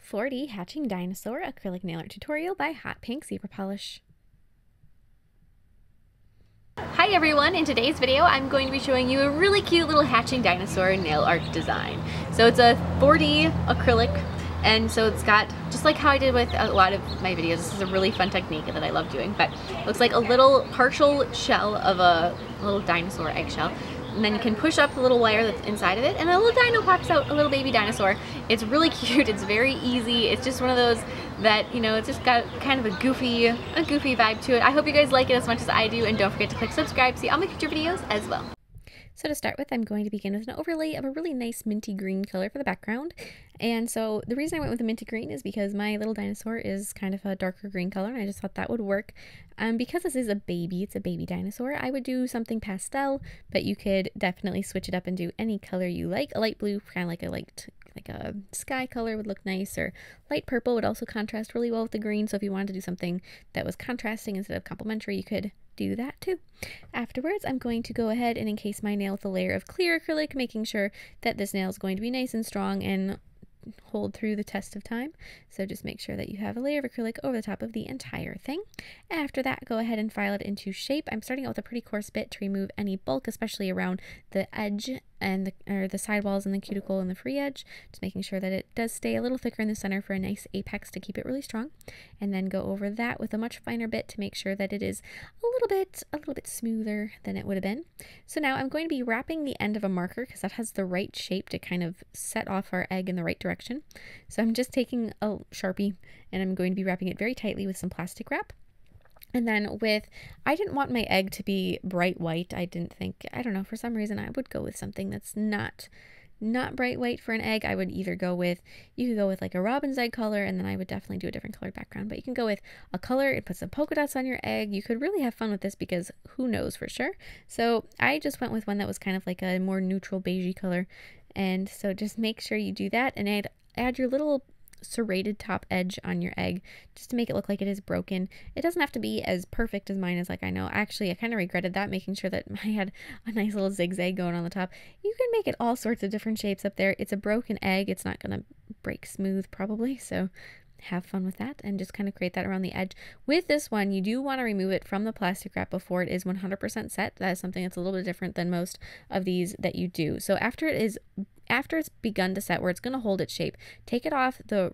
4D Hatching Dinosaur Acrylic Nail Art Tutorial by Hotpinkzebrapolish. Hi everyone, in today's video I'm going to be showing you a really cute little hatching dinosaur nail art design. So it's a 4D acrylic, and so it's got, just like how I did with a lot of my videos, this is a really fun technique that I love doing, but it looks like a little partial shell of a little dinosaur eggshell. And then you can push up the little wire that's inside of it, and a little dino pops out, a little baby dinosaur. It's really cute, it's very easy, it's just one of those that, you know, it's just got kind of a goofy vibe to it. I hope you guys like it as much as I do, and don't forget to click subscribe to see all my future videos as well. So to start with, I'm going to begin with an overlay of a really nice minty green color for the background. And so the reason I went with the minty green is because my little dinosaur is kind of a darker green color, and I just thought that would work. Because this is a baby, it's a baby dinosaur, I would do something pastel, but you could definitely switch it up and do any color you like. A light blue, kind of like a sky color would look nice, or light purple would also contrast really well with the green. So if you wanted to do something that was contrasting instead of complementary, you could do that too. Afterwards, I'm going to go ahead and encase my nail with a layer of clear acrylic, making sure that this nail is going to be nice and strong and hold through the test of time. So just make sure that you have a layer of acrylic over the top of the entire thing. After that, go ahead and file it into shape. I'm starting out with a pretty coarse bit to remove any bulk, especially around the edge and the sidewalls and the cuticle and the free edge. Just making sure that it does stay a little thicker in the center for a nice apex to keep it really strong. And then go over that with a much finer bit to make sure that it is a little bit smoother than it would have been. So now I'm going to be wrapping the end of a marker because that has the right shape to kind of set off our egg in the right direction. So I'm just taking a Sharpie and I'm going to be wrapping it very tightly with some plastic wrap. And then I didn't want my egg to be bright white. I don't know, for some reason I would go with something that's not bright white for an egg. I would either go with, you could go with like a robin's egg color, and then I would definitely do a different colored background, but you can go with a color and put some polka dots on your egg. You could really have fun with this because who knows for sure. So I just went with one that was kind of like a more neutral beigey color. And so just make sure you do that and add your little serrated top edge on your egg just to make it look like it is broken. It doesn't have to be as perfect as mine is, like I know. Actually, I kind of regretted that, making sure that I had a nice little zigzag going on the top. You can make it all sorts of different shapes up there. It's a broken egg. It's not going to break smooth probably, so have fun with that and just kind of create that around the edge. With this one, you do want to remove it from the plastic wrap before it is 100% set. That is something that's a little bit different than most of these that you do. So after it's begun to set, where it's going to hold its shape, take it off the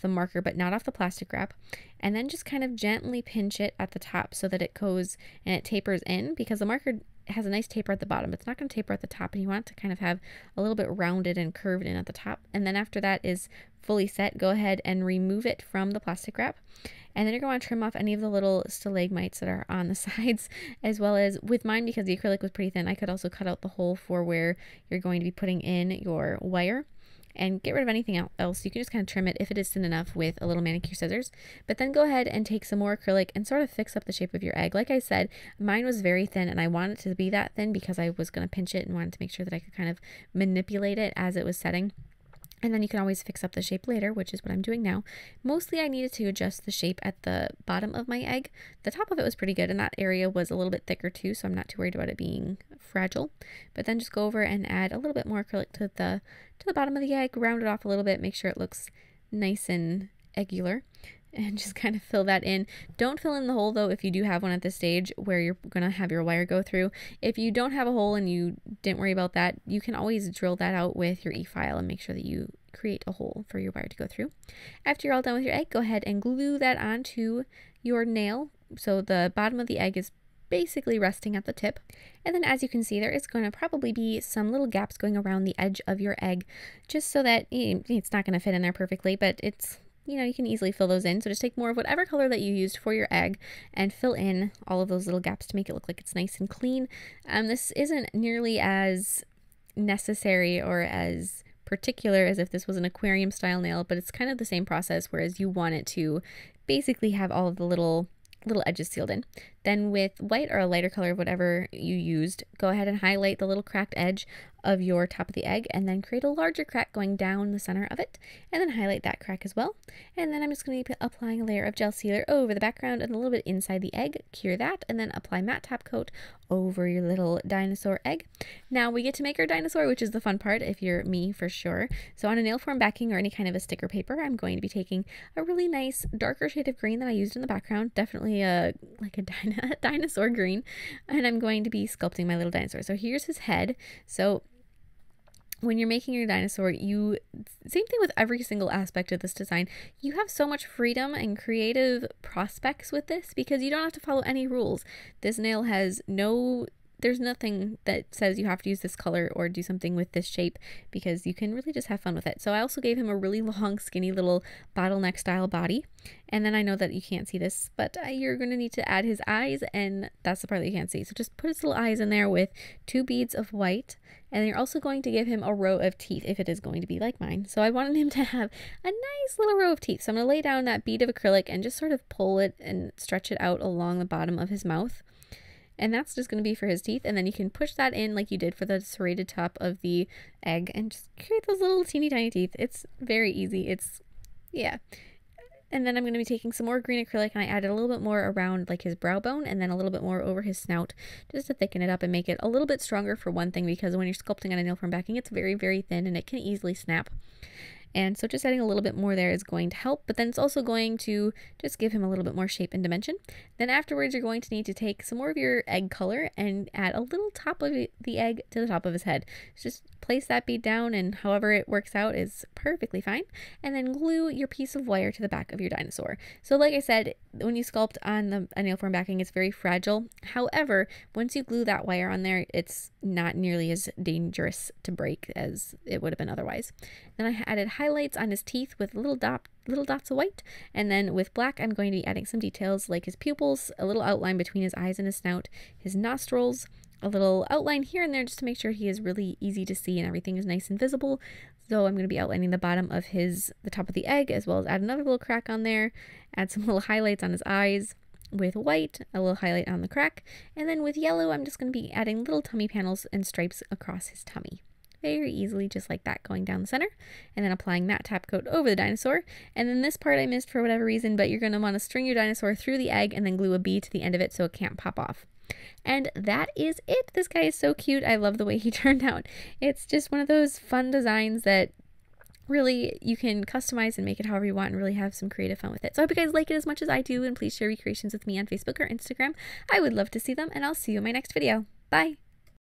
marker, but not off the plastic wrap, and then just kind of gently pinch it at the top so that it goes and it tapers in, because the marker has a nice taper at the bottom. It's not going to taper at the top, and you want it to kind of have a little bit rounded and curved in at the top. And then after that is fully set, go ahead and remove it from the plastic wrap. And then you're going to want to trim off any of the little stalagmites that are on the sides, as well as with mine, because the acrylic was pretty thin, I could also cut out the hole for where you're going to be putting in your wire, and get rid of anything else. You can just kind of trim it if it is thin enough with a little manicure scissors. But then go ahead and take some more acrylic and sort of fix up the shape of your egg. Like I said, mine was very thin, and I wanted it to be that thin because I was going to pinch it and wanted to make sure that I could kind of manipulate it as it was setting. And then you can always fix up the shape later, which is what I'm doing now. Mostly I needed to adjust the shape at the bottom of my egg. The top of it was pretty good, and that area was a little bit thicker too, so I'm not too worried about it being fragile. But then just go over and add a little bit more acrylic to the bottom of the egg, round it off a little bit, make sure it looks nice and eggular, and just kind of fill that in. Don't fill in the hole though if you do have one at this stage where you're gonna have your wire go through. If you don't have a hole and you didn't worry about that, you can always drill that out with your e-file and make sure that you create a hole for your wire to go through. After you're all done with your egg, go ahead and glue that onto your nail so the bottom of the egg is basically resting at the tip. And then as you can see, there is going to probably be some little gaps going around the edge of your egg, just so that it's not going to fit in there perfectly, but it's, you know, you can easily fill those in. So just take more of whatever color that you used for your egg and fill in all of those little gaps to make it look like it's nice and clean. This isn't nearly as necessary or as particular as if this was an aquarium style nail, but it's kind of the same process, whereas you want it to basically have all of the little edges sealed in. Then with white or a lighter color of whatever you used, go ahead and highlight the little cracked edge of your top of the egg, and then create a larger crack going down the center of it, and then highlight that crack as well. And then I'm just going to be applying a layer of gel sealer over the background and a little bit inside the egg, cure that, and then apply matte top coat over your little dinosaur egg. Now we get to make our dinosaur, which is the fun part if you're me for sure. So on a nail form backing or any kind of a sticker paper, I'm going to be taking a really nice darker shade of green that I used in the background, definitely like a dinosaur green, and I'm going to be sculpting my little dinosaur. So here's his head. So when you're making your dinosaur, same thing with every single aspect of this design, you have so much freedom and creative prospects with this because you don't have to follow any rules. This nail has there's nothing that says you have to use this color or do something with this shape because you can really just have fun with it. So I also gave him a really long, skinny little bottleneck style body. And then I know that you can't see this, but you're going to need to add his eyes, and that's the part that you can't see. So just put his little eyes in there with 2 beads of white. And then you're also going to give him a row of teeth if it is going to be like mine. So I wanted him to have a nice little row of teeth. So I'm going to lay down that bead of acrylic and just sort of pull it and stretch it out along the bottom of his mouth. And that's just going to be for his teeth. And then you can push that in like you did for the serrated top of the egg and just create those little teeny tiny teeth. It's very easy. Yeah. And then I'm going to be taking some more green acrylic, and I added a little bit more around like his brow bone and then a little bit more over his snout just to thicken it up and make it a little bit stronger for one thing, because when you're sculpting on a nail form backing, it's very, very thin and it can easily snap. And so just adding a little bit more there is going to help, but then it's also going to just give him a little bit more shape and dimension. Then afterwards, you're going to need to take some more of your egg color and add a little top of the egg to the top of his head. Just place that bead down, and however it works out is perfectly fine. And then glue your piece of wire to the back of your dinosaur. So like I said, when you sculpt on a nail form backing, it's very fragile. However, once you glue that wire on there, it's not nearly as dangerous to break as it would have been otherwise. Then I added highlights on his teeth with little dots of white, and then with black I'm going to be adding some details like his pupils, a little outline between his eyes and his snout, his nostrils, a little outline here and there just to make sure he is really easy to see and everything is nice and visible. So I'm going to be outlining the bottom of the top of the egg, as well as add another little crack on there, add some little highlights on his eyes with white, a little highlight on the crack, and then with yellow I'm just going to be adding little tummy panels and stripes across his tummy. Very easily, just like that, going down the center, and then applying matte top coat over the dinosaur. And then this part I missed for whatever reason, but you're going to want to string your dinosaur through the egg and then glue a bead to the end of it so it can't pop off. And that is it. This guy is so cute. I love the way he turned out. It's just one of those fun designs that really you can customize and make it however you want and really have some creative fun with it. So I hope you guys like it as much as I do, and please share your creations with me on Facebook or Instagram. I would love to see them, and I'll see you in my next video. Bye!